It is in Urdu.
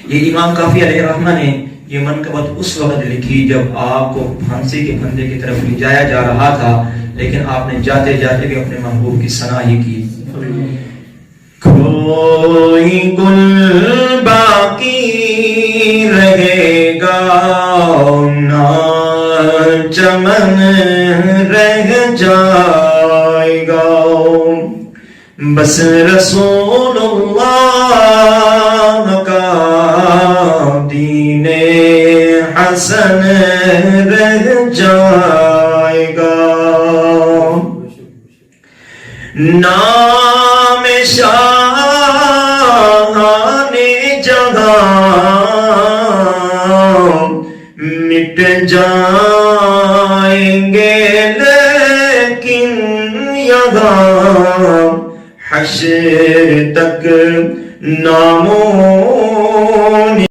یہ امام کافی علیہ رحمہ نے یہ منقبت اس وقت لکھی جب آپ کو پھانسی کے پھندے کی طرف لے جایا جا رہا تھا، لیکن آپ نے جاتے جاتے بھی اپنے محبوب کی ثنا ہی کی۔ کوئی گل باقی رہے گا نہ چمن رہ جائے گا، بس رسول اللہ کا دین حسن رہ جائے گا۔ نام شاہان جہاں مٹ جائیں گے، لیکن یہاں حشر تک ناموں